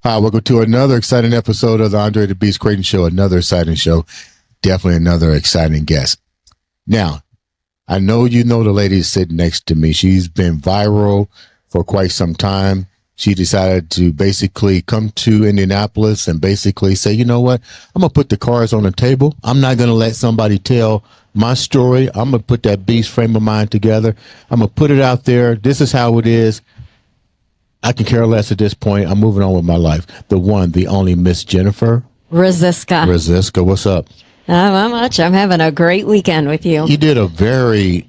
Hi, welcome to another exciting episode of the Andre The Beast Crayton Show. Another exciting show. Definitely another exciting guest. Now, I know you know the lady sitting next to me. She's been viral for quite some time. She decided to basically come to Indianapolis and basically say, you know what? I'm going to put the cards on the table. I'm not going to let somebody tell my story. I'm going to put that beast frame of mind together. I'm going to put it out there. This is how it is. I can care less at this point. I'm moving on with my life. The one, the only Miss Jennifer Rosiska. Rosiska, what's up? Not much. I'm having a great weekend with you. You did a very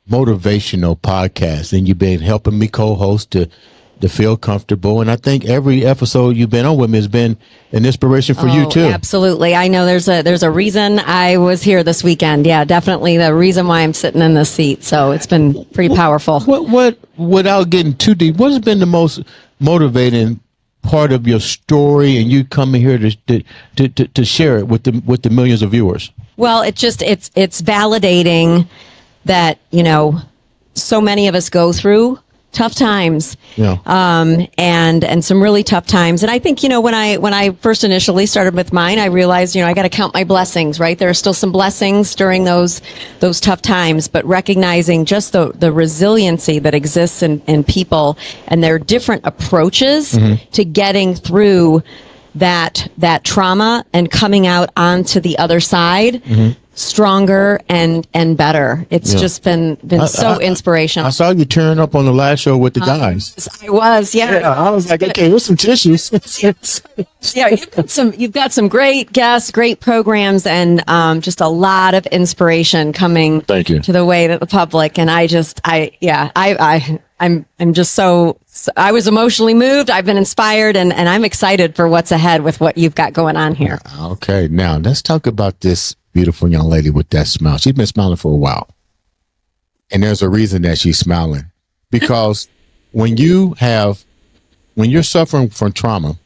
motivational podcast, and you've been helping me co-host to feel comfortable. And I think every episode you've been on with me has been an inspiration for you too. Absolutely. I know there's a reason I was here this weekend. Yeah, definitely the reason why I'm sitting in this seat. So it's been pretty powerful. What without getting too deep, what has been the most motivating part of your story and you coming here to share it with the millions of viewers? Well, it's validating that, so many of us go through tough times, and some really tough times. And I think, when I first initially started with mine, I realized, I got to count my blessings, right? There are still some blessings during those tough times, but recognizing just the resiliency that exists in people and their different approaches to getting through that trauma and coming out onto the other side stronger and better. It's just been so inspirational. I saw you turn up on the last show with the guys. I was, yeah. I was like, okay, here's some tissues. Yeah, you've got some great guests, great programs, and just a lot of inspiration coming Thank you. to the way that the public. And I'm just so I was emotionally moved. I've been inspired, and I'm excited for what's ahead with what you've got going on here. Okay, now let's talk about this beautiful young lady with that smile. She's been smiling for a while. And there's a reason that she's smiling. Because when you're suffering from trauma,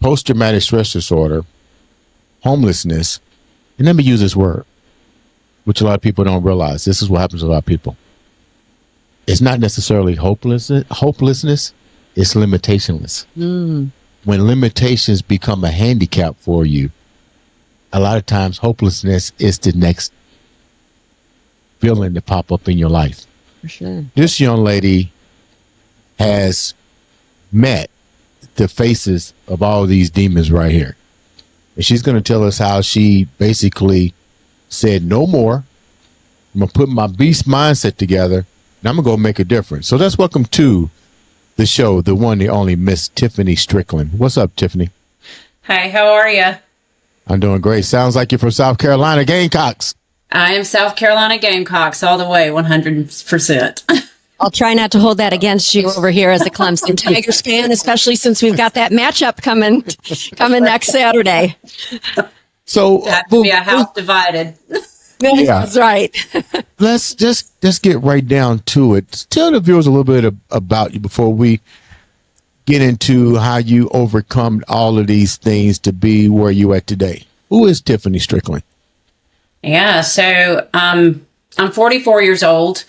post-traumatic stress disorder, homelessness, and let me use this word, which a lot of people don't realize. This is what happens to a lot of people. It's not necessarily hopelessness, it's limitationless. When limitations become a handicap for you, a lot of times hopelessness is the next feeling to pop up in your life. For sure. This young lady has met the faces of all these demons right here. And she's going to tell us how she basically said, no more. I'm going to put my beast mindset together and I'm going to go make a difference. So let's welcome to the show, the one, the only Miss Tiffany Strickland. What's up, Tiffany? Hi, how are you? I'm doing great. Sounds like you're from South Carolina Gamecocks. I am South Carolina Gamecocks all the way, 100%. I'll try not to hold that against you over here as a Clemson Tigers fan, especially since we've got that matchup coming next Saturday. So Have to be a house divided. Yeah. That's right. Let's get right down to it. Tell the viewers a little bit about you before we get into how you overcome all of these things to be where you at today. Who is Tiffany Strickland? Yeah, so I'm 44 years old.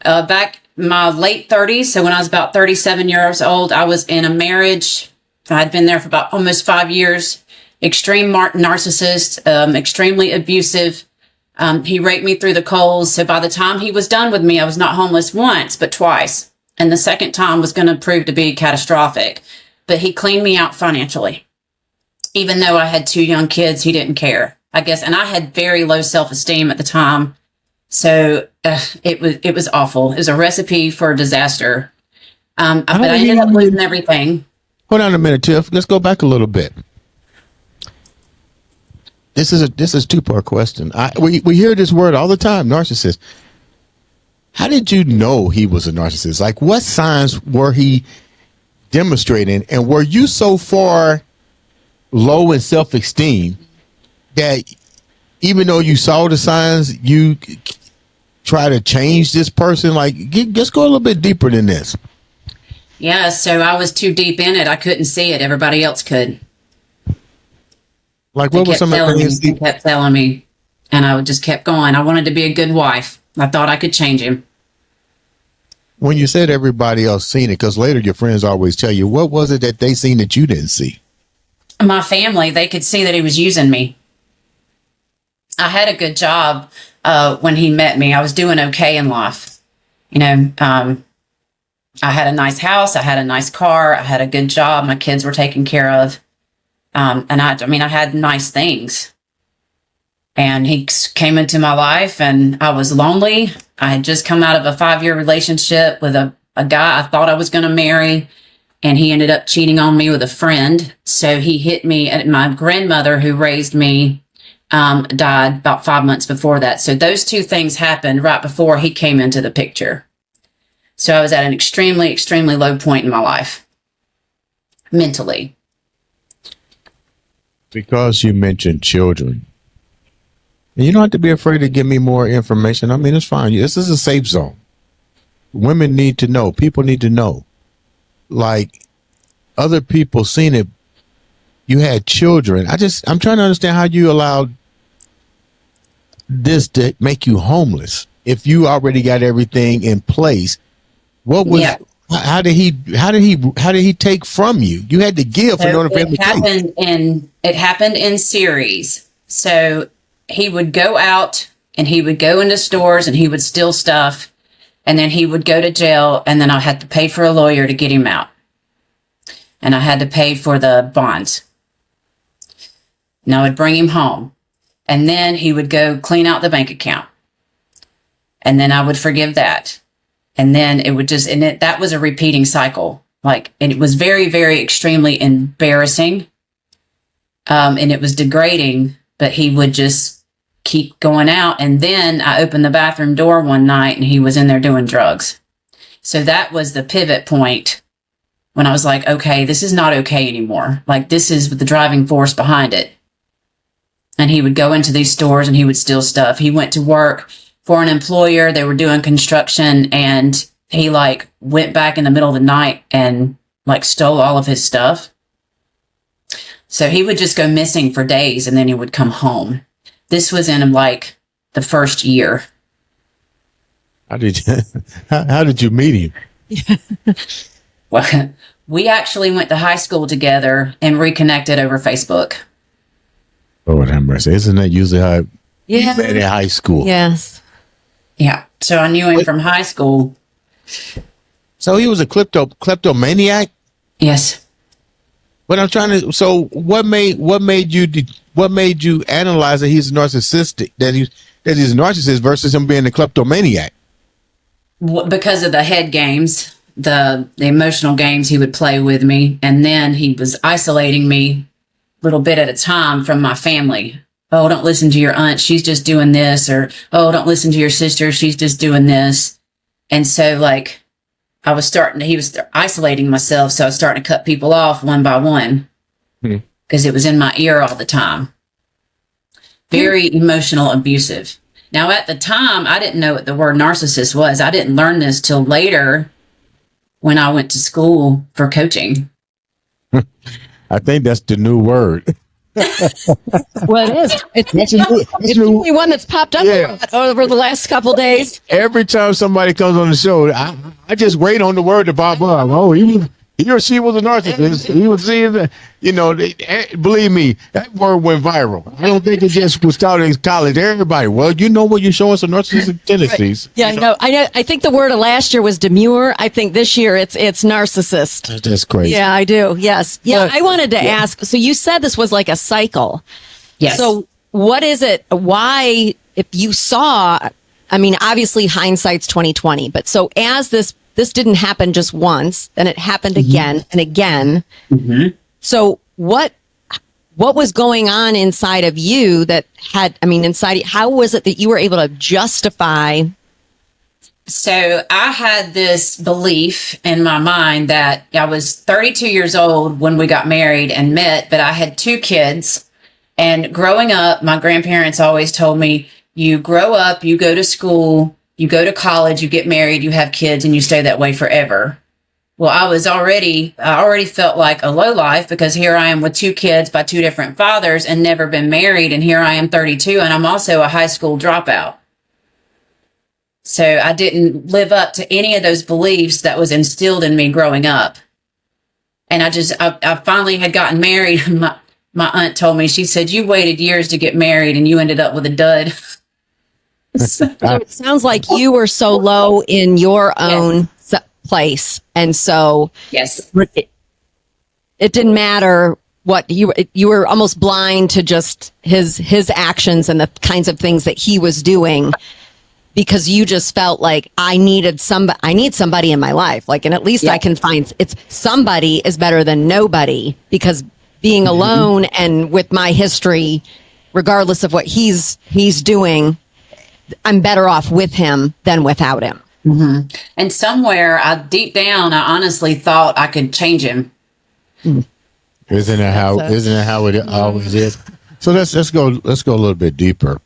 Back in my late 30s, so when I was about 37 years old, I was in a marriage. I'd been there for about almost 5 years. Extreme narcissist, extremely abusive. He raked me through the coals. So by the time he was done with me, I was not homeless once, but twice. And the second time was going to prove to be catastrophic. But he cleaned me out financially. Even though I had 2 young kids, he didn't care, I guess. And I had very low self-esteem at the time. So it was awful. It was a recipe for disaster. But I ended up losing everything. Hold on a minute, Tiff. Let's go back a little bit. This is a 2-part question. We hear this word all the time, narcissist. how did you know he was a narcissist? Like, what signs were he demonstrating? And were you so far low in self-esteem that even though you saw the signs, you try to change this person? Like, just go a little bit deeper than this. Yeah, so I was too deep in it. I couldn't see it. Everybody else could. Like, what were some of the things he kept telling me, and I just kept going. I wanted to be a good wife. I thought I could change him. When you said everybody else seen it, because later your friends always tell you, what was it that they seen that you didn't see? My family, they could see that he was using me. I had a good job when he met me. I was doing okay in life. You know, I had a nice house. I had a nice car. I had a good job. My kids were taken care of. And I had nice things. And he came into my life and I was lonely. I had just come out of a 5-year relationship with a guy I thought I was going to marry. And he ended up cheating on me with a friend. So he hit me. And my grandmother who raised me died about 5 months before that. So those two things happened right before he came into the picture. So I was at an extremely, extremely low point in my life, mentally. Because you mentioned children, and you don't have to be afraid to give me more information. I mean, it's fine. This is a safe zone. Women need to know. People need to know. Like, other people seen it. You had children. I'm trying to understand how you allowed this to make you homeless if you already got everything in place. What was? Yeah. How did he take from you? You had to give in order for him to take. It happened in series. So he would go out and he would go into stores and he would steal stuff, and then he would go to jail, and then I had to pay for a lawyer to get him out, and I had to pay for the bonds. And I would bring him home, and then he would go clean out the bank account, and then I would forgive that. And then it would just, that was a repeating cycle. Like, and it was very, very extremely embarrassing. And it was degrading, but he would just keep going out. And then I opened the bathroom door one night and he was in there doing drugs. So that was the pivot point when I was like, okay, this is not okay anymore. Like, this is the driving force behind it. And he would go into these stores and he would steal stuff. He went to work for an employer. They were doing construction, and he went back in the middle of the night and stole all of his stuff. So he would just go missing for days, and then he would come home. This was in the first year. How did you meet him? Well, we actually went to high school together and reconnected over Facebook. Lord have mercy. Isn't that usually how you met in high school? Yes. Yeah. So I knew him from high school. So he was a kleptomaniac? Yes. But I'm trying to. So what made you analyze that he's narcissistic? That he's a narcissist versus him being a kleptomaniac? Because of the head games, the emotional games he would play with me, and then he was isolating me a little bit at a time from my family. Oh, don't listen to your aunt, she's just doing this. Or, oh, don't listen to your sister, she's just doing this. And so he was isolating myself. So I was starting to cut people off one by one because it was in my ear all the time. Very emotional, abusive. Now, at the time, I didn't know what the word narcissist was. I didn't learn this till later when I went to school for coaching. I think that's the new word. Well, it is. It's the only one that's popped up over the last couple of days. Every time somebody comes on the show, I just wait on the word to pop up. Oh, he or she was a narcissist. He was seeing that, believe me, that word went viral. I don't think it just was started in college. Everybody, well, what you're showing some narcissistic tendencies. Yeah, I know. I think the word of last year was demure. I think this year it's narcissist. That's crazy. Yeah, I do. Yes. Yeah, I wanted to ask. So you said this was like a cycle. Yes. So what is it? Why, if you saw, obviously hindsight's 2020, but so as this didn't happen just once, then it happened again and again. Mm-hmm. So what was going on inside of you that how was it that you were able to justify So I had this belief in my mind that I was 32 years old when we got married and met, but I had 2 kids. And growing up, my grandparents always told me, you grow up, you go to school, you go to college, you get married, you have kids, and you stay that way forever. Well, I already felt like a lowlife because here I am with 2 kids by 2 different fathers and never been married. And here I am 32 and I'm also a high school dropout. So I didn't live up to any of those beliefs that was instilled in me growing up. And I finally had gotten married. My aunt told me, she said, you waited years to get married and you ended up with a dud. So it sounds like you were so low in your own place. And so yes, it didn't matter what you were almost blind to just his actions and the kinds of things that he was doing, because you just felt like I need somebody in my life. Like, and at least I can find somebody is better than nobody, because being alone and with my history, regardless of what he's doing, I'm better off with him than without him. Mm-hmm. And somewhere deep down, I honestly thought I could change him. Isn't it how it always is? So let's go a little bit deeper.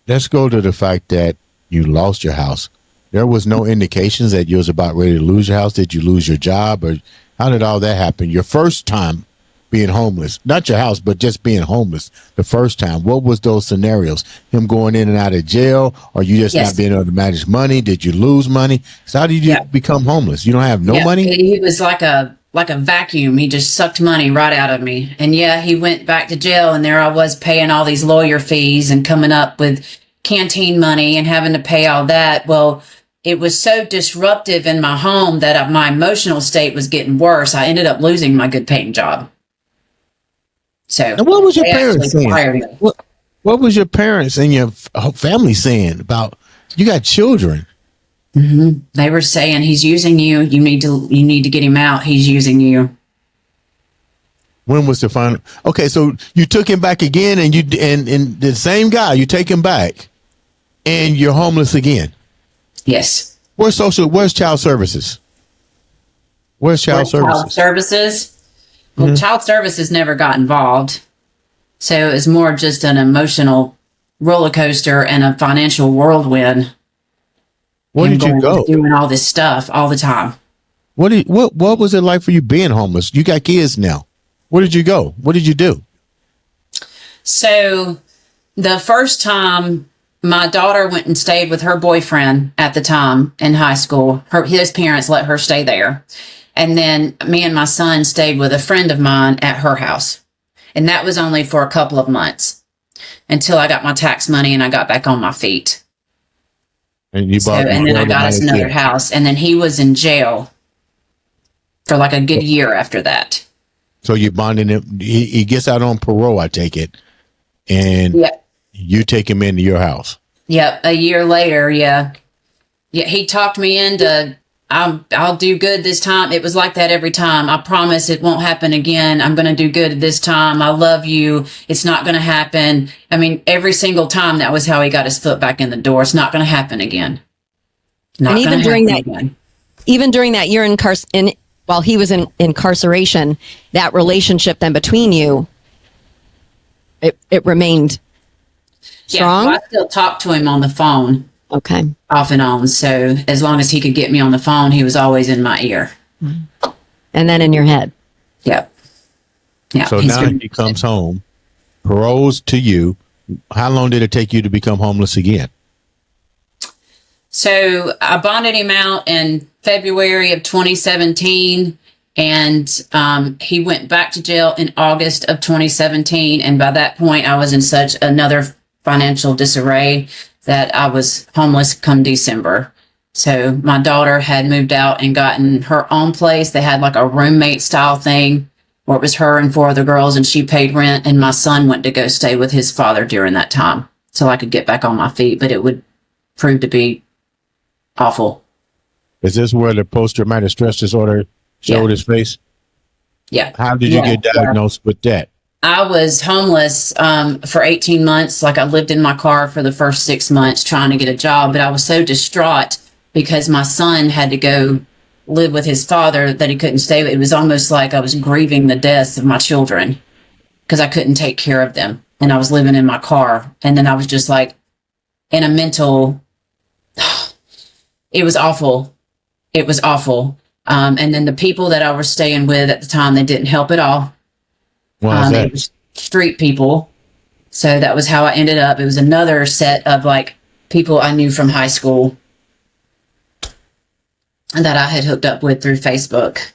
Let's go to the fact that you lost your house. There was no indications that you was about ready to lose your house. Did you lose your job, or how did all that happen? Your first time being homeless, not your house, but just being homeless the first time. What was those scenarios? Him going in and out of jail, or you just not being able to manage money? Did you lose money? So how did you become homeless? You don't have no money? He was like a vacuum. He just sucked money right out of me. And he went back to jail, and there I was paying all these lawyer fees and coming up with canteen money and having to pay all that. Well, it was so disruptive in my home that my emotional state was getting worse. I ended up losing my good paying job. So, and what was your parents saying? What was your parents and your family saying about, you got children? Mm-hmm. They were saying, he's using you. You need to get him out. He's using you. When was the final? Okay, so you took him back again, and and the same guy, you take him back, and you're homeless again. Yes. Where's child services? Where's child services? Child services. Well, child services never got involved. So it was more just an emotional roller coaster and a financial whirlwind. Where did you go? Doing all this stuff all the time. What was it like for you being homeless? You got kids now. Where did you go? What did you do? So the first time, my daughter went and stayed with her boyfriend at the time in high school. His parents let her stay there. And then me and my son stayed with a friend of mine at her house. And that was only for a couple of months until I got my tax money and I got back on my feet. And then I got us another house. And then he was in jail for like a good year after that. So you bonded him. He gets out on parole, I take it. And you take him into your house. Yep. A year later. Yeah. He talked me into, I'll do good this time. It was like that every time. I promise it won't happen again. I'm going to do good this time. I love you. It's not going to happen. I mean, every single time that was how he got his foot back in the door. It's not going to happen again. And even during that year while he was in incarceration, that relationship then between you, it remained strong. Yeah, well, I still talk to him on the phone. Okay. Off and on. So as long as he could get me on the phone, he was always in my ear. And then in your head. Yep. Yeah. So now he comes home, paroles to you. How long did it take you to become homeless again? So I bonded him out in February of 2017. And he went back to jail in August of 2017. And by that point, I was in such another financial disarray that I was homeless come December. So my daughter had moved out and gotten her own place. They had like a roommate style thing where it was her and 4 other girls, and she paid rent. And my son went to go stay with his father during that time so I could get back on my feet. But it would prove to be awful. Is this where the post-traumatic stress disorder showed his face? Yeah. How did you get diagnosed with that? I was homeless for 18 months. Like I lived in my car for the first 6 months trying to get a job, but I was so distraught because my son had to go live with his father that he couldn't stay with. It was almost like I was grieving the deaths of my children because I couldn't take care of them. And I was living in my car. And then I was just like in a mental, it was awful. It was awful. And then the people that I was staying with at the time, they didn't help at all. It was street people. So that was how I ended up. It was another set of like people I knew from high school that I had hooked up with through Facebook.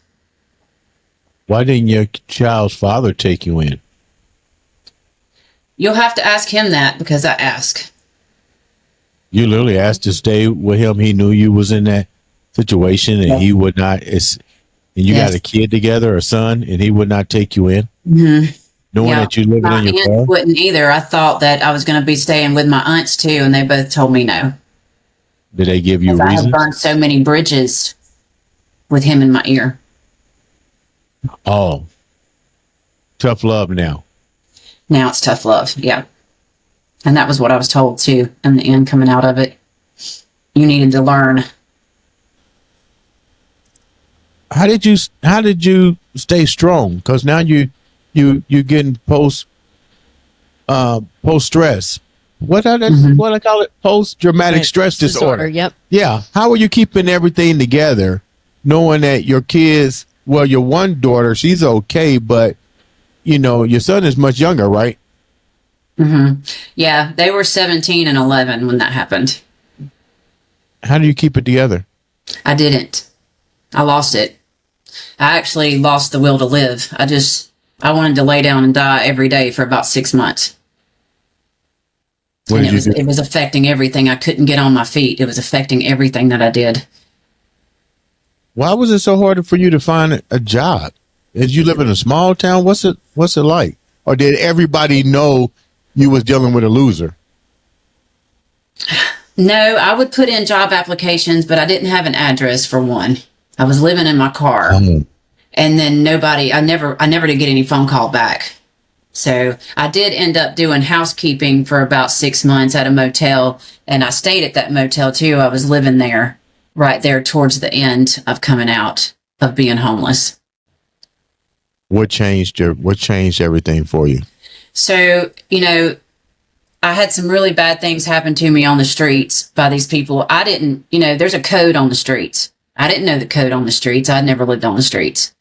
Why didn't your child's father take you in? You'll have to ask him that because I ask. You literally asked to stay with him. He knew you was in that situation and he would not. And you got a kid together, a son, and he would not take you in? Mm-hmm. Knowing that you living in your car? My aunt wouldn't either. I thought that I was going to be staying with my aunts too, and they both told me no. Did they give you reasons? I have burned so many bridges with him in my ear. Oh. Tough love now. Now it's tough love, yeah. And that was what I was told too in the end coming out of it. You needed to learn. How did you stay strong? Because now you getting post stress. What I call it? Post traumatic stress disorder. Yep. Yeah. How are you keeping everything together, knowing that your kids? Well, your one daughter, she's okay, but your son is much younger, right? Mm-hmm. Yeah, they were 17 and 11 when that happened. How do you keep it together? I didn't. I lost it. I actually lost the will to live. I wanted to lay down and die every day for about 6 months. And it was affecting everything. I couldn't get on my feet. It was affecting everything that I did. Why was it so hard for you to find a job? Did you live in a small town? What's it like? Or did everybody know you was dealing with a loser? No, I would put in job applications, but I didn't have an address for one. I was living in my car. And then I never did get any phone call back. So I did end up doing housekeeping for about 6 months at a motel, and I stayed at that motel too. I was living there right there towards the end of coming out of being homeless. What changed everything for you? So, I had some really bad things happen to me on the streets by these people. I didn't, there's a code on the streets. I didn't know the code on the streets. I'd never lived on the streets.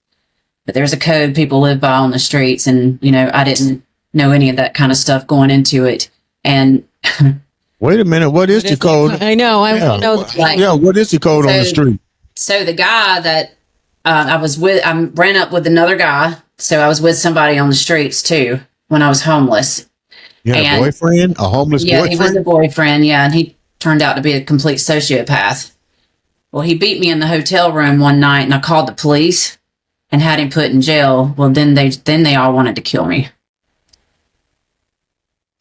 But there's a code people live by on the streets, and, I didn't know any of that kind of stuff going into it. And wait a minute, what is the code? I know. I want to know. What is the code on the street? So the guy that I was with, I ran up with another guy. So I was with somebody on the streets too when I was homeless. You had a boyfriend? A homeless boyfriend? Yeah, he was a boyfriend, yeah, and he turned out to be a complete sociopath. Well, he beat me in the hotel room one night, and I called the police and had him put in jail. Well, then they all wanted to kill me.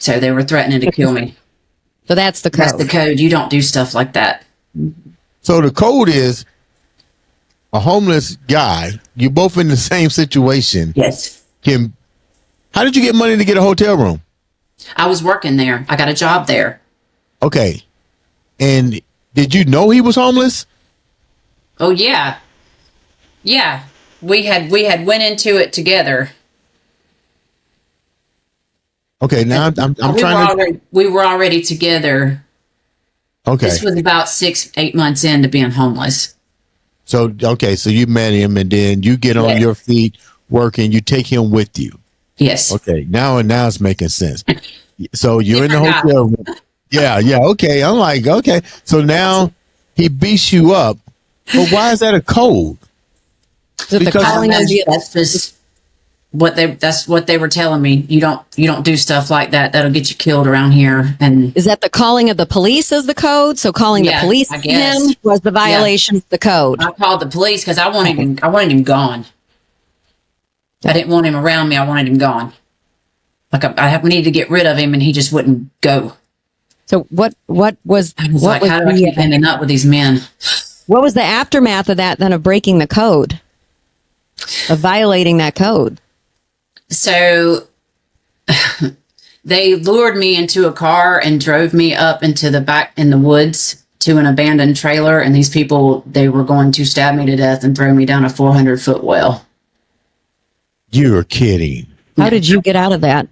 So they were threatening to kill me. So that's the code. That's the code. You don't do stuff like that. So the code is a homeless guy. You're both in the same situation. Yes. How did you get money to get a hotel room? I was working there. I got a job there. Okay. And did you know he was homeless? Oh, yeah. Yeah. We had went into it together. Okay, now we were already together. Okay. This was about 6-8 months into being homeless. So you met him, and then you get on your feet working, you take him with you. Yes. Okay, now it's making sense. So you're in the hotel room. Yeah, okay. I'm like, okay. So now he beats you up. But why is that a code? That's just that's what they were telling me. You don't do stuff like that. That'll get you killed around here. And is that the calling of the police as the code? So calling the police to him was the violation of the code. I called the police because I wanted him gone. I didn't want him around me. I wanted him gone. Like I needed to get rid of him, and he just wouldn't go. So what was how do I keep ending up with these men? What was the aftermath of that then, of breaking the code, of violating that code? So they lured me into a car and drove me up into the back in the woods to an abandoned trailer, and these people, they were going to stab me to death and throw me down a 400-foot well. You're kidding. How did you get out of that?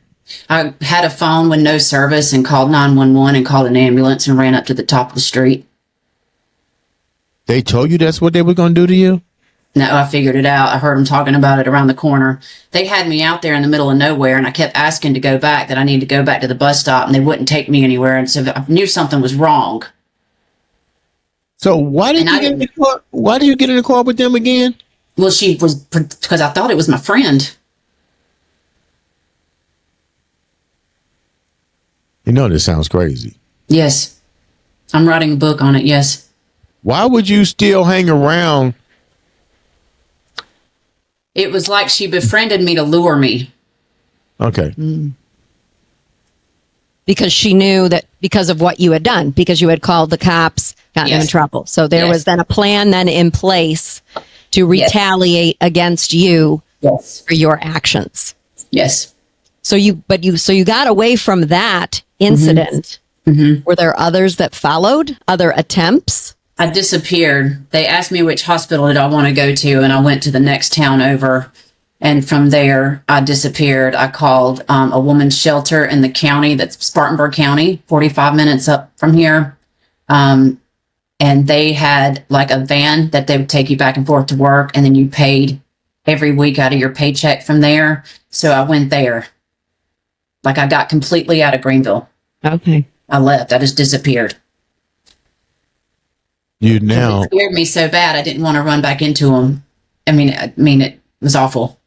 I had a phone with no service and called 911 and called an ambulance and ran up to the top of the street. They told you that's what they were going to do to you? No, I figured it out. I heard them talking about it around the corner. They had me out there in the middle of nowhere, and I kept asking to go back, that I need to go back to the bus stop, and they wouldn't take me anywhere. And so I knew something was wrong. So why did you get in the car? Why do you get in the car with them again? Well, because I thought it was my friend. You know, this sounds crazy. Yes. I'm writing a book on it. Yes. Why would you still hang around? It was like she befriended me to lure me. Okay. Because she knew that because of what you had done, because you had called the cops, gotten them in trouble. So there was then a plan then in place to retaliate against you for your actions. Yes. So you got away from that incident. Mm-hmm. Were there others that followed, other attempts? I disappeared. They asked me which hospital did I want to go to, and I went to the next town over. And from there, I disappeared. I called a woman's shelter in the county, that's Spartanburg County, 45 minutes up from here. And they had like a van that they would take you back and forth to work, and then you paid every week out of your paycheck from there. So I went there. Like I got completely out of Greenville. Okay. I left. I just disappeared. You now It scared me so bad I didn't want to run back into them. I mean, it was awful.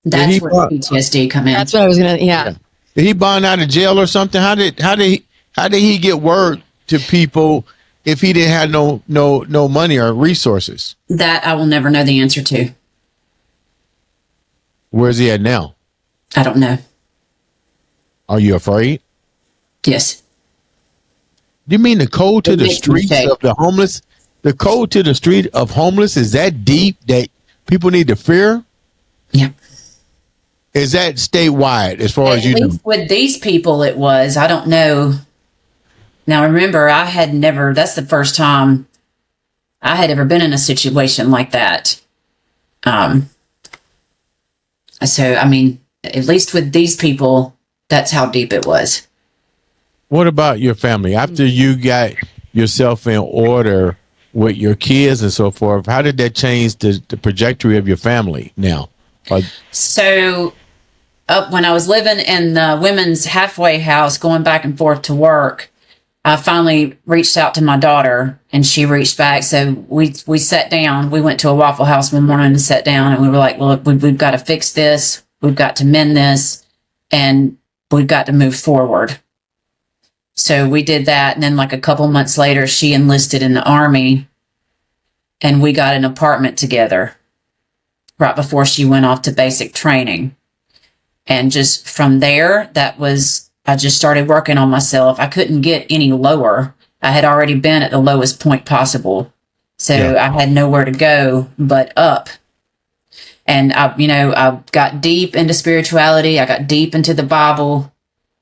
That's where PTSD come in. That's what I was gonna. Yeah. Did he bond out of jail or something? How did he get word to people if he didn't have no money or resources? That I will never know the answer to. Where's he at now? I don't know. Are you afraid? Yes. Do you mean the code to the streets of the homeless? The code to the street of homeless is that deep that people need to fear? Yeah. Is that statewide as far as you know? With these people, it was. I don't know. Now, remember, I had never, that's the first time I had ever been in a situation like that. So, I mean, at least with these people, that's how deep it was. What about your family? After you got yourself in order with your kids and so forth, how did that change the trajectory of your family now? So when I was living in the women's halfway house, going back and forth to work, I finally reached out to my daughter, and she reached back. So we sat down. We went to a Waffle House one morning and sat down, and we were like, well, we've got to fix this. We've got to mend this, and we've got to move forward. So we did that. And then like a couple months later, she enlisted in the Army, and we got an apartment together right before she went off to basic training. And just from there, I just started working on myself. I couldn't get any lower. I had already been at the lowest point possible. So I had nowhere to go but up. And I got deep into spirituality. I got deep into the Bible.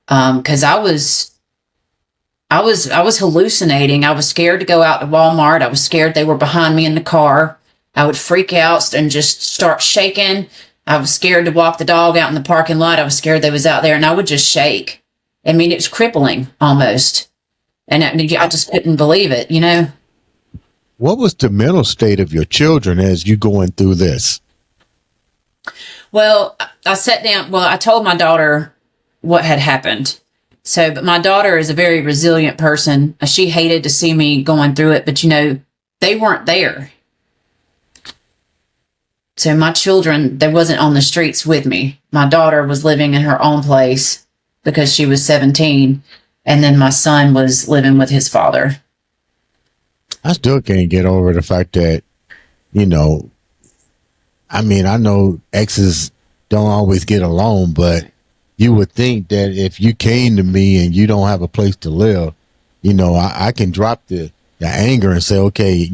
Cause I was hallucinating. I was scared to go out to Walmart. I was scared they were behind me in the car. I would freak out and just start shaking. I was scared to walk the dog out in the parking lot. I was scared they was out there, and I would just shake. I mean, it was crippling almost. And I just couldn't believe it, you know? What was the mental state of your children as you going through this? Well, I sat down. Well, I told my daughter what had happened. So, but my daughter is a very resilient person. She hated to see me going through it, but they weren't there. So my children, they wasn't on the streets with me. My daughter was living in her own place because she was 17. And then my son was living with his father. I still can't get over the fact that, I mean, I know exes don't always get along, but you would think that if you came to me and you don't have a place to live, I can drop the anger and say, okay,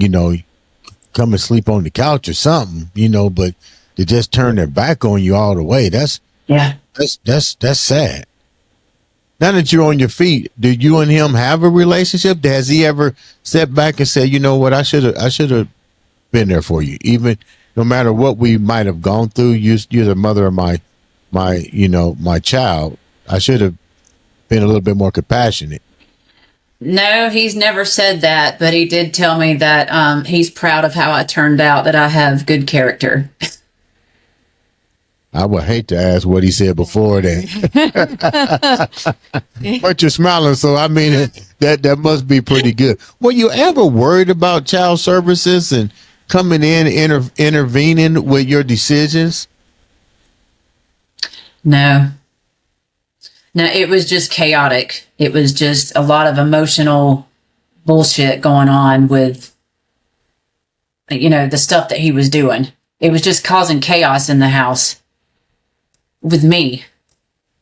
come and sleep on the couch or something, but to just turn their back on you all the way, that's sad. now that you're on your feet, do you and him have a relationship? Has he ever stepped back and said, you know what, I should have been there for you, even no matter what we might have gone through? You're the mother of my child. I should have been a little bit more compassionate. No, he's never said that, but he did tell me that he's proud of how I turned out, that I have good character. I would hate to ask what he said before that. But you're smiling, so I mean, that must be pretty good. Were you ever worried about child services and coming in, intervening with your decisions? No, it was just chaotic. It was just a lot of emotional bullshit going on with, the stuff that he was doing. It was just causing chaos in the house with me,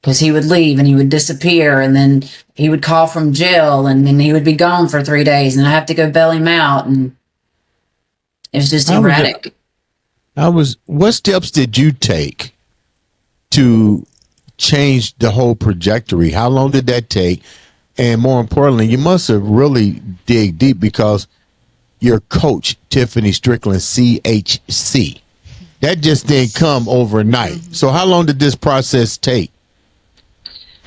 because he would leave and he would disappear, and then he would call from jail, and then he would be gone for 3 days, and I have to go bail him out, and it was just erratic. What steps did you take to change the whole trajectory? How long did that take? And more importantly, you must have really dig deep, because your coach, Tiffany Strickland, CHC, that just didn't come overnight. So how long did this process take?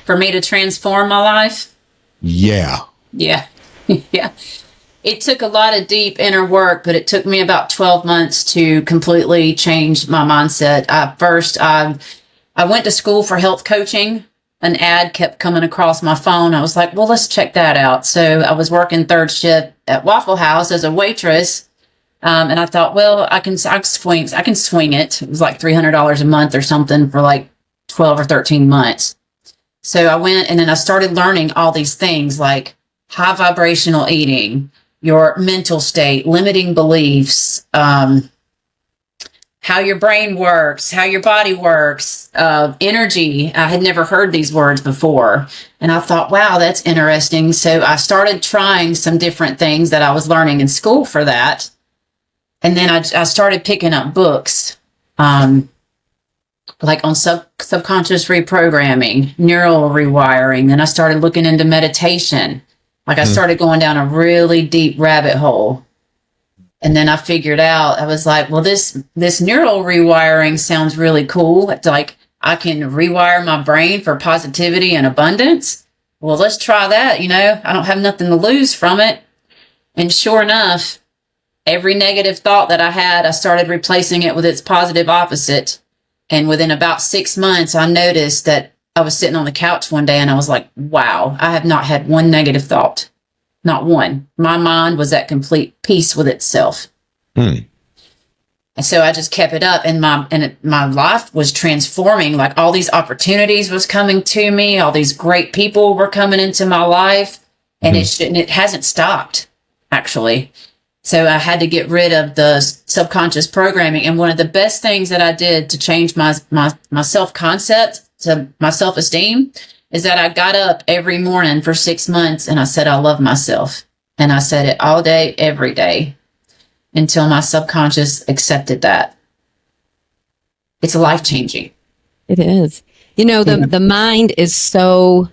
For me to transform my life? Yeah. Yeah. Yeah. It took a lot of deep inner work, but it took me about 12 months to completely change my mindset. I went to school for health coaching. An ad kept coming across my phone. I was like, well, let's check that out. So I was working third shift at Waffle House as a waitress. And I thought, well, I can swing it. It was like $300 a month or something for like 12 or 13 months. So I went, and then I started learning all these things like high vibrational eating, your mental state, limiting beliefs, how your brain works, how your body works, energy. I had never heard these words before. And I thought, wow, that's interesting. So I started trying some different things that I was learning in school for that. And then I started picking up books, like on subconscious reprogramming, neural rewiring. Then I started looking into meditation. Like I started going down a really deep rabbit hole. And then I figured out, I was like, well, this neural rewiring sounds really cool. It's like I can rewire my brain for positivity and abundance. Well, let's try that. I don't have nothing to lose from it. And sure enough, every negative thought that I had, I started replacing it with its positive opposite. And within about 6 months, I noticed that I was sitting on the couch one day and I was like, wow, I have not had one negative thought. Not one. My mind was at complete peace with itself. And so I just kept it up, and my life was transforming. Like all these opportunities was coming to me. All these great people were coming into my life, and it hasn't stopped, actually. So I had to get rid of the subconscious programming. And one of the best things that I did to change my self-concept, to my self-esteem, is that I got up every morning for 6 months and I said, I love myself. And I said it all day, every day, until my subconscious accepted that. It's life-changing. It is. The mind is so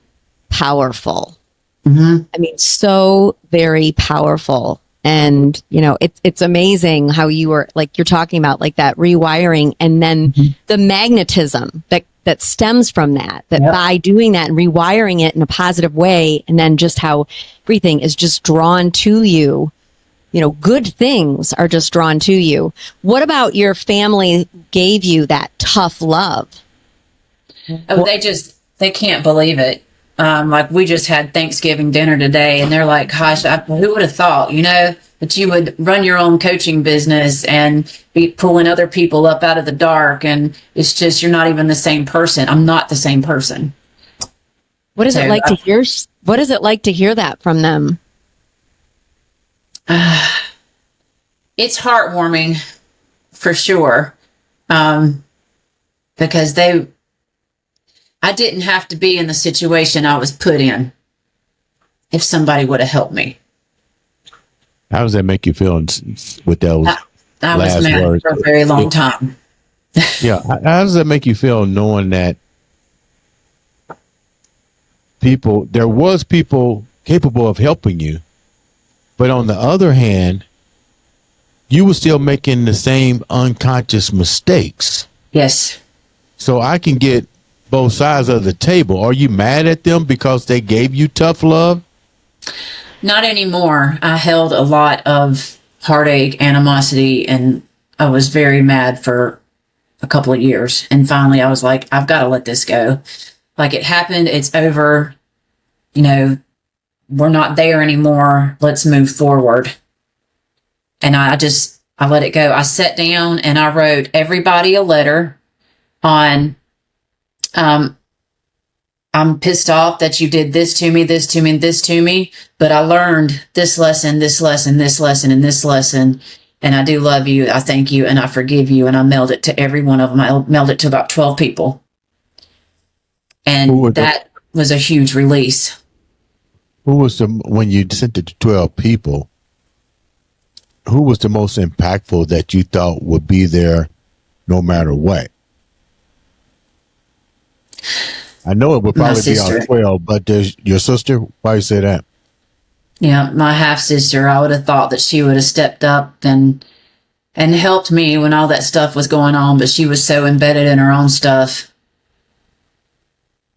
powerful. I mean, so very powerful. And, it's amazing how you were, like you're talking about, like that rewiring, and then the magnetism that stems from that by doing that and rewiring it in a positive way, and then just how everything is just drawn to you. Good things are just drawn to you. What about your family gave you that tough love? Oh, they can't believe it. Like we just had Thanksgiving dinner today, and they're like, gosh, who would have thought, that you would run your own coaching business and be pulling other people up out of the dark. And it's just, you're not even the same person. I'm not the same person. What is it like to hear? What is it like to hear that from them? It's heartwarming for sure. Because I didn't have to be in the situation I was put in if somebody would have helped me. How does that make you feel with those I last was mad words? for a very long time. Yeah. How does that make you feel knowing that there was people capable of helping you, but on the other hand, you were still making the same unconscious mistakes. Yes. So I can get both sides of the table. Are you mad at them because they gave you tough love? Not anymore. I held a lot of heartache, animosity, and I was very mad for a couple of years. And finally I was like, I've got to let this go. Like, it happened. It's over. You know, we're not there anymore. Let's move forward. And I let it go. I sat down and I wrote everybody a letter on, I'm pissed off that you did this to me, this to me, and this to me, but I learned this lesson, this lesson, this lesson, and this lesson. And I do love you. I thank you. And I forgive you. And I mailed it to every one of them. I mailed it to about 12 people. And that was a huge release. Who was when you sent it to 12 people, who was the most impactful that you thought would be there no matter what? I know it would probably be all 12, but there's your sister. Why you say that? Yeah, my half sister. I would have thought that she would have stepped up and helped me when all that stuff was going on, but she was so embedded in her own stuff.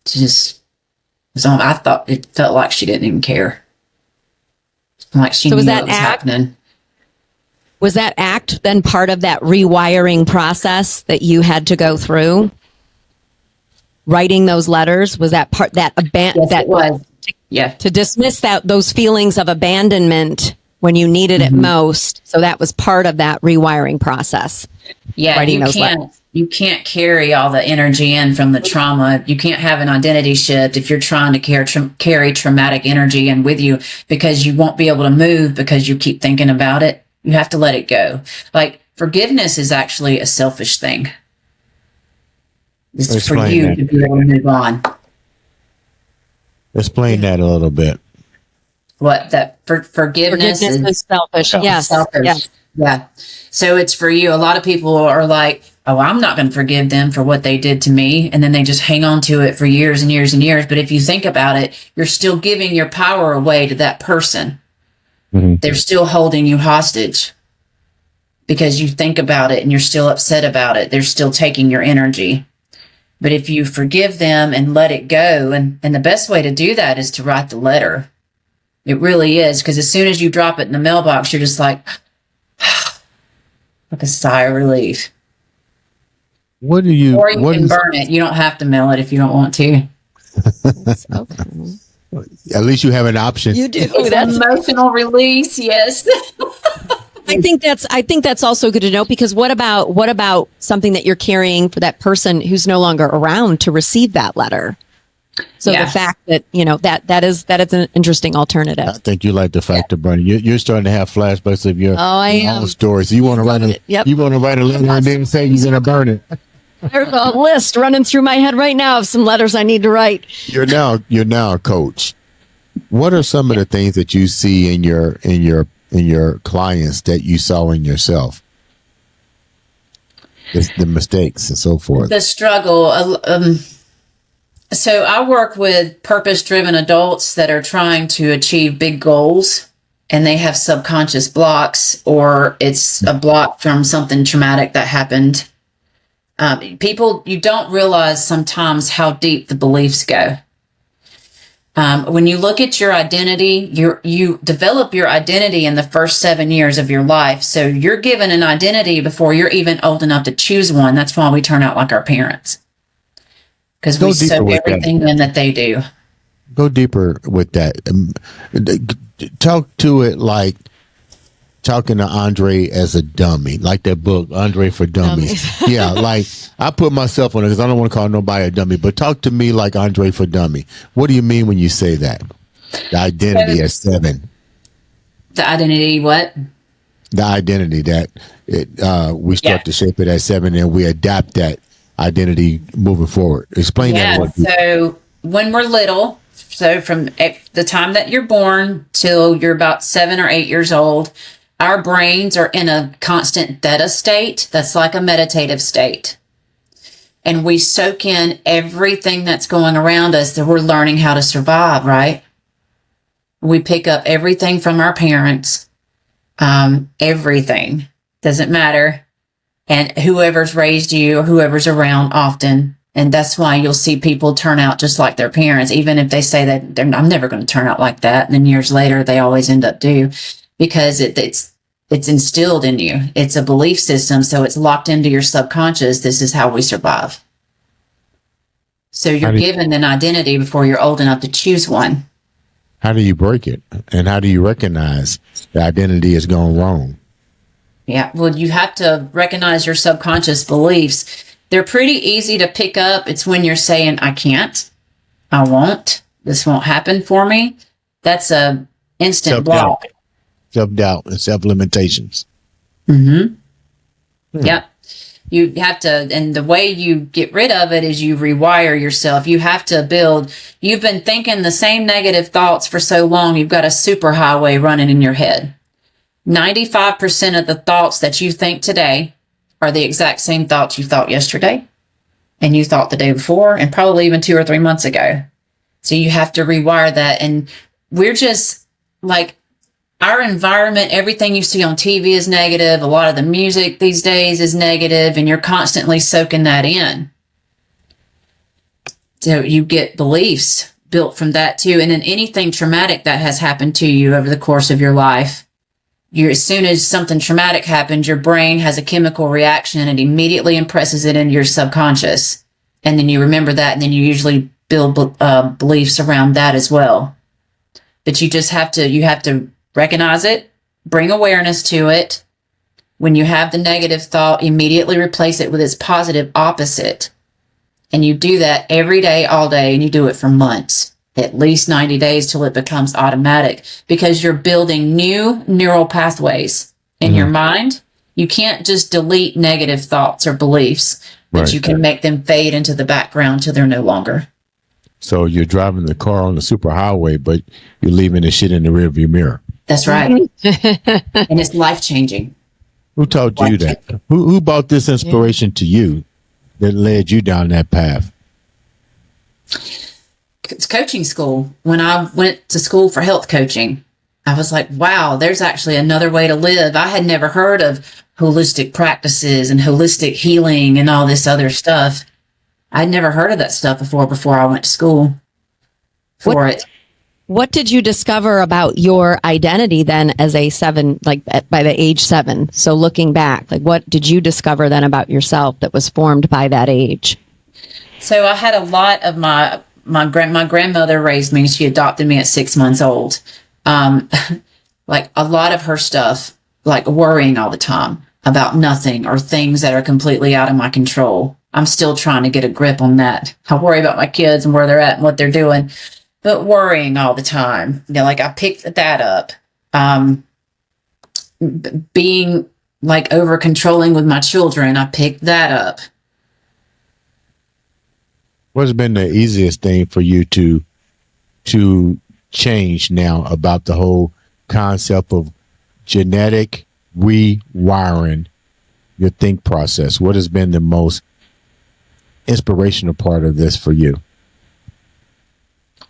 She just was on. I thought it felt like she didn't even care. Like she knew what was happening. Was that act then part of that rewiring process that you had to go through? Writing those letters, was that part Yes, it was. Yeah. To dismiss those feelings of abandonment when you needed it most. So that was part of that rewiring process. Yeah, you can't carry all the energy in from the trauma. You can't have an identity shift if you're trying to carry traumatic energy in with you, because you won't be able to move because you keep thinking about it. You have to let it go. Like, forgiveness is actually a selfish thing. It's for you to be able to move on. Explain that a little bit. What that forgiveness is selfish. Yes. Selfish. Yes. Yeah. So it's for you. A lot of people are like, oh, I'm not going to forgive them for what they did to me. And then they just hang on to it for years and years and years. But if you think about it, you're still giving your power away to that person. Mm-hmm. They're still holding you hostage because you think about it and you're still upset about it. They're still taking your energy. But if you forgive them and let it go, and the best way to do that is to write the letter. It really is, because as soon as you drop it in the mailbox, you're just like a sigh of relief. Or you can burn it. You don't have to mail it if you don't want to. At least you have an option. You do. That's emotional release. Yes. I think that's also good to know, because what about something that you're carrying for that person who's no longer around to receive that letter? So the fact that, that is an interesting alternative. I think you like the fact of burning. You're starting to have flashbacks of your own stories. You want to write a letter and then say you're going to burn it. There's a list running through my head right now of some letters I need to write. You're now a coach. What are some of the things that you see in your clients that you saw in yourself? The mistakes and so forth. The struggle. So I work with purpose-driven adults that are trying to achieve big goals, and they have subconscious blocks, or it's a block from something traumatic that happened. People, you don't realize sometimes how deep the beliefs go. When you look at your identity, you develop your identity in the first 7 years of your life. So you're given an identity before you're even old enough to choose one. That's why we turn out like our parents, because we soak everything in that they do. Go deeper with that. Talk to it like talking to Andre as a dummy, like that book, Andre for Dummies. Yeah, like I put myself on it because I don't want to call nobody a dummy, but talk to me like Andre for Dummy. What do you mean when you say that? The identity at 7. The identity what? The identity that we start to shape it at 7, and we adapt that identity moving forward. Explain that. So when we're little, so from the time that you're born till you're about 7 or 8 years old, our brains are in a constant theta state. That's like a meditative state. and we soak in everything that's going around us, that we're learning how to survive, right? We pick up everything from our parents, everything, doesn't matter, and whoever's raised you or whoever's around often. And that's why you'll see people turn out just like their parents, even if they say that I'm never going to turn out like that. And then years later, they always end up do, because it's instilled in you. It's a belief system. So it's locked into your subconscious. This is how we survive. So you're given an identity before you're old enough to choose one. How do you break it? And how do you recognize the identity has gone wrong? Yeah, well, you have to recognize your subconscious beliefs. They're pretty easy to pick up. It's when you're saying, I can't, I won't, this won't happen for me. That's a instant block. Self-doubt and self-limitations. Yep. You have to, and the way you get rid of it is you rewire yourself. You have to build, you've been thinking the same negative thoughts for so long, you've got a superhighway running in your head. 95% of the thoughts that you think today are the exact same thoughts you thought yesterday, and you thought the day before, and probably even 2 or 3 months ago. So you have to rewire that. And we're just like, our environment, everything you see on TV is negative. A lot of the music these days is negative, and you're constantly soaking that in. So you get beliefs built from that too. And then anything traumatic that has happened to you over the course of your life, as soon as something traumatic happens, your brain has a chemical reaction and it immediately impresses it into your subconscious. And then you remember that, and then you usually build beliefs around that as well. But you have to recognize it, bring awareness to it. When you have the negative thought, immediately replace it with its positive opposite. And you do that every day, all day, and you do it for months. At least 90 days till it becomes automatic, because you're building new neural pathways in your mind. You can't just delete negative thoughts or beliefs, but you can make them fade into the background till they're no longer. So you're driving the car on the superhighway, but you're leaving the shit in the rearview mirror. That's right. And it's life-changing. Who taught you that? Who brought this inspiration to you that led you down that path? It's coaching school. When I went to school for health coaching, I was like, wow, there's actually another way to live. I had never heard of holistic practices and holistic healing and all this other stuff. I'd never heard of that stuff before I went to school for it. What did you discover about your identity then as a 7, like by the age 7? So looking back, like what did you discover then about yourself that was formed by that age? So I had a lot of my grandmother raised me. She adopted me at 6 months old. Like a lot of her stuff, like worrying all the time about nothing or things that are completely out of my control. I'm still trying to get a grip on that. I worry about my kids and where they're at and what they're doing, but worrying all the time, like I picked that up. Being like over controlling with my children, I picked that up. What's been the easiest thing for you to change now about the whole concept of genetic rewiring your think process? What has been the most inspirational part of this for you?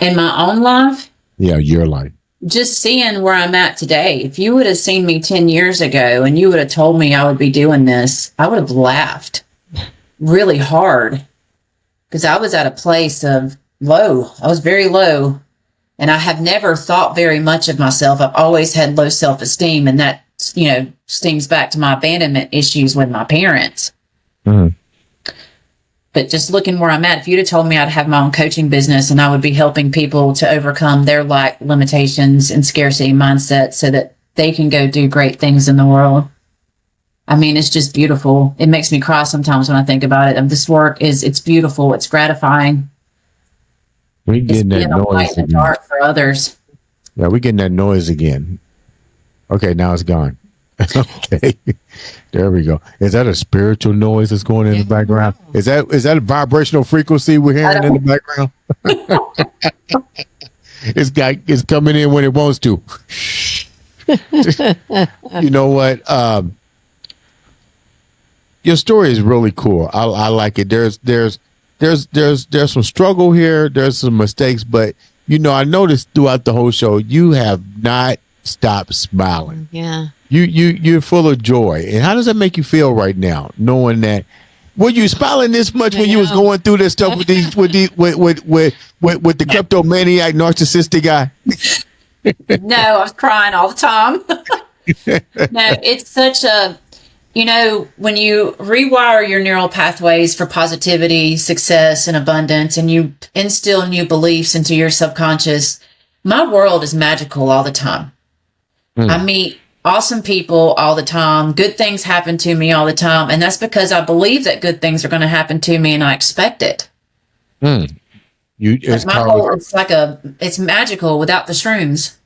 In my own life? Yeah, your life. Just seeing where I'm at today. If you would have seen me 10 years ago and you would have told me I would be doing this, I would have laughed really hard. Because I was at a place of low. I was very low. And I have never thought very much of myself. I've always had low self-esteem. And that, stems back to my abandonment issues with my parents. But just looking where I'm at, if you'd have told me I'd have my own coaching business and I would be helping people to overcome their lack, limitations, and scarcity mindset so that they can go do great things in the world. I mean, it's just beautiful. It makes me cry sometimes when I think about it. And this work it's beautiful. It's gratifying. We getting that noise again. Dark for others. Yeah, we're getting that noise again. Okay, now it's gone. Okay, there we go. Is that a spiritual noise that's going in the background? Is that a vibrational frequency we're hearing in the background? It's coming in when it wants to. You know what? your story is really cool. I like it. There's some struggle here. There's some mistakes, but I noticed throughout the whole show, you have not stopped smiling. Yeah. You're full of joy. And how does that make you feel right now, knowing that? Were you smiling this much when you was going through this stuff with the kleptomaniac narcissistic guy? No, I was crying all the time. No, it's such a, when you rewire your neural pathways for positivity, success, and abundance, and you instill new beliefs into your subconscious, my world is magical all the time. I meet awesome people all the time. Good things happen to me all the time. And that's because I believe that good things are going to happen to me and I expect it. It's magical without the shrooms.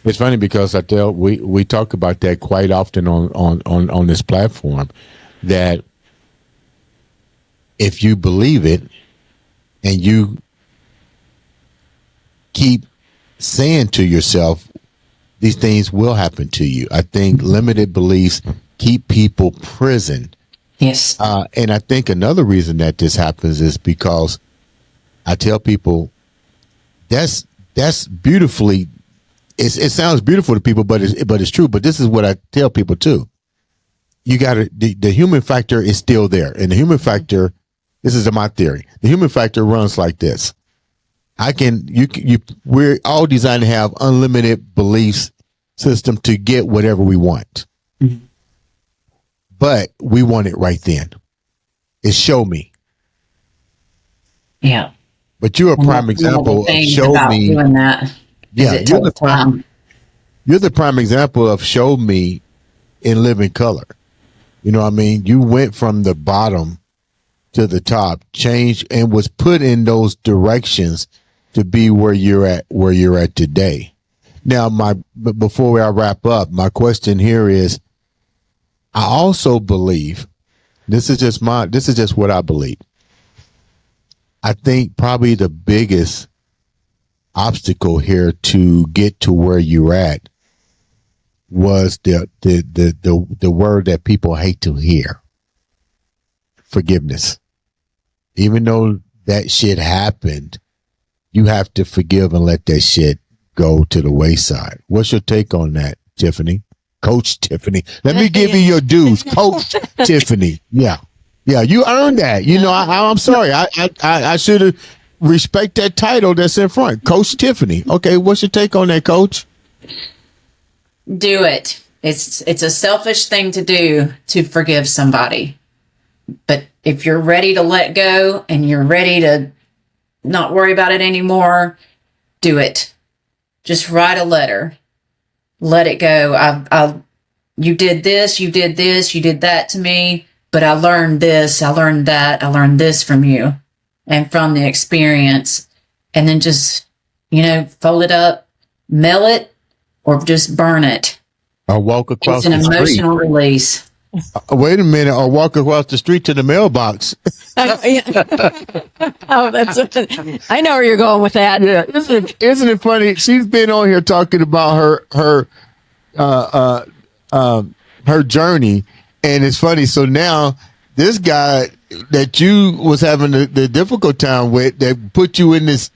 It's funny because we talk about that quite often on this platform, that if you believe it and you keep saying to yourself, these things will happen to you. I think limited beliefs keep people prisoned. Yes. And I think another reason that this happens is because I tell people that's beautifully. It sounds beautiful to people, but it's true. But this is what I tell people too. You got to the human factor is still there, and the human factor. This is my theory. The human factor runs like this. We're all designed to have unlimited beliefs system to get whatever we want. Mm-hmm. But we want it right then. It's show me. Yeah. But you're a prime example of show me. Doing that. Yeah, you're the prime example of show me in living color. You know what I mean? You went from the bottom to the top, changed, and was put in those directions to be where you're at today. Now, before I wrap up, my question here is, I also believe, this is just what I believe. I think probably the biggest obstacle here to get to where you're at was the word that people hate to hear. Forgiveness. Even though that shit happened, you have to forgive and let that shit go to the wayside. What's your take on that, Tiffany? Coach Tiffany. Let me give you your dues. Coach Tiffany. Yeah. Yeah, you earned that. I'm sorry. I should have respect that title that's in front. Coach Tiffany. Okay, what's your take on that, Coach? Do it. It's a selfish thing to do, to forgive somebody. But if you're ready to let go and you're ready to not worry about it anymore, do it. Just write a letter. Let it go. You did this, you did that to me, but I learned this, I learned that, I learned this from you and from the experience. And then just, fold it up, mail it, or just burn it. Or walk across the street. It's an emotional release. Wait a minute, or walk across the street to the mailbox. I know where you're going with that. Yeah, isn't it funny? She's been on here talking about her journey, and it's funny. So now this guy that you was having the difficult time with, that put you in this,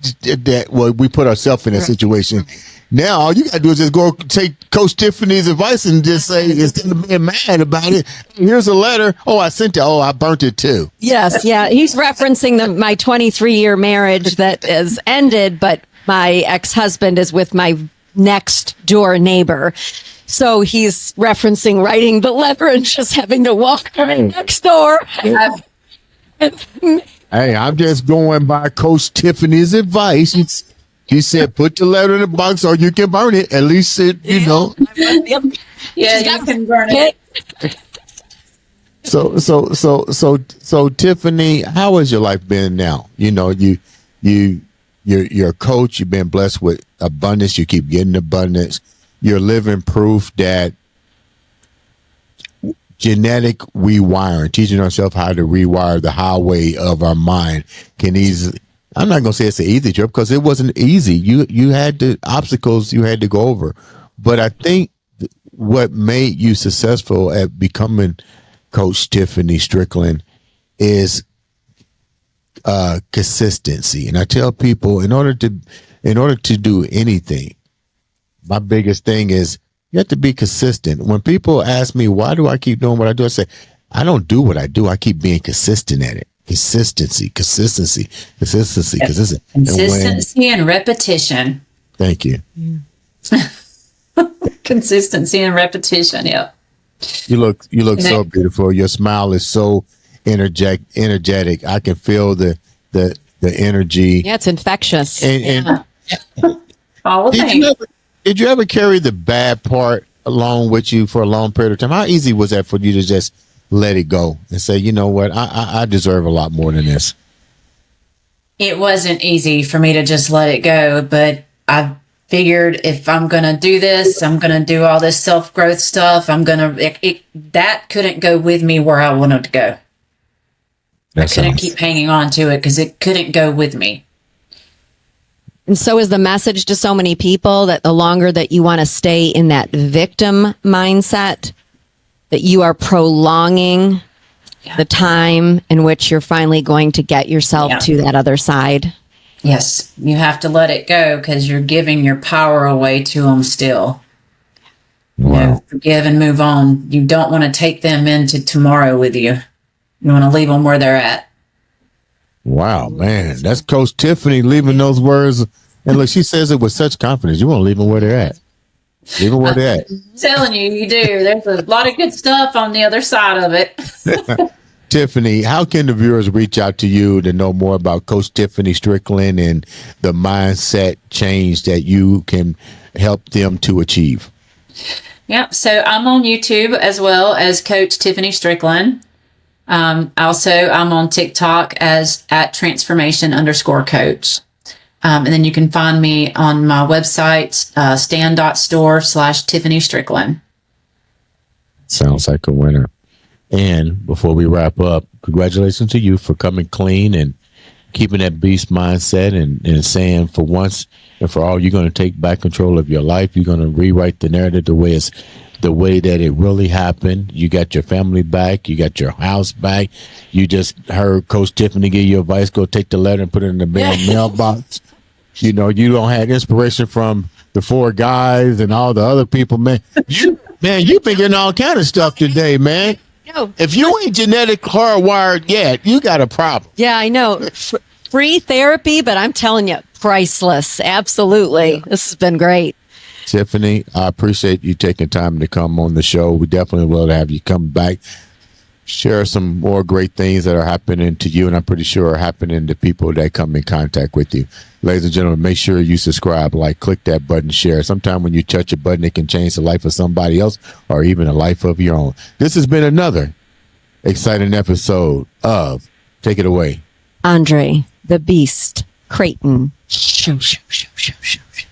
we put ourselves in that situation. Now all you gotta do is just go take Coach Tiffany's advice and just say, instead of being mad about it, here's a letter. Oh, I sent it. Oh, I burnt it too. Yes, yeah. He's referencing my 23-year marriage that is ended, but my ex-husband is with my next door neighbor. So he's referencing writing the letter and just having to walk next door. Hey, I'm just going by Coach Tiffany's advice. She said, put the letter in the box or you can burn it. At least Yeah, you can burn it. So Tiffany, how has your life been now? You're a coach. You've been blessed with abundance. You keep getting abundance. You're living proof that genetic rewiring, teaching ourselves how to rewire the highway of our mind, can easily. I'm not going to say it's an easy trip because it wasn't easy. You had the obstacles you had to go over. But I think what made you successful at becoming Coach Tiffany Strickland, is consistency. And I tell people, in order to do anything, my biggest thing is you have to be consistent. When people ask me, why do I keep doing what I do? I say, I don't do what I do. I keep being consistent at it. Consistency. Consistency and repetition. Thank you. Consistency and repetition. Yeah. You look so beautiful. Your smile is so energetic. I can feel the energy. Yeah, it's infectious. And all the things. Did you ever carry the bad part along with you for a long period of time? How easy was that for you to just let it go and say, you know what, I deserve a lot more than this? It wasn't easy for me to just let it go, but I figured if I'm going to do this, I'm going to do all this self-growth stuff. That couldn't go with me where I wanted to go. I couldn't keep hanging on to it because it couldn't go with me. And so is the message to so many people that the longer that you want to stay in that victim mindset, that you are prolonging the time in which you're finally going to get yourself to that other side. Yes, you have to let it go because you're giving your power away to them still. Wow. Forgive and move on. You don't want to take them into tomorrow with you. You want to leave them where they're at. Wow, man. That's Coach Tiffany leaving those words. And look, she says it with such confidence. You want to leave them where they're at. Leave them where they're at. I'm telling you, you do. There's a lot of good stuff on the other side of it. Tiffany, how can the viewers reach out to you to know more about Coach Tiffany Strickland and the mindset change that you can help them to achieve? Yep. So I'm on YouTube as well as Coach Tiffany Strickland. Also, I'm on TikTok as @transformation_coach. And then you can find me on my website, stan.store/Tiffany Strickland. Sounds like a winner. And before we wrap up, congratulations to you for coming clean and keeping that beast mindset and saying for once and for all, you're going to take back control of your life. You're going to rewrite the narrative the way that it really happened. You got your family back. You got your house back. You just heard Coach Tiffany give you advice. Go take the letter and put it in the mailbox. You know, you don't have inspiration from the 4 guys and all the other people, man. You've been getting all kind of stuff today, man. No. If you ain't genetic hardwired yet, you got a problem. Yeah, I know. Free therapy, but I'm telling you, priceless. Absolutely. This has been great. Tiffany, I appreciate you taking time to come on the show. We definitely will have you come back, share some more great things that are happening to you, and I'm pretty sure are happening to people that come in contact with you. Ladies and gentlemen, make sure you subscribe, click that button, share. Sometime when you touch a button, it can change the life of somebody else or even a life of your own. This has been another exciting episode of Take It Away, Andre The Beast Crayton. Shoo, shoo, shoo, shoo, shoo, shoo.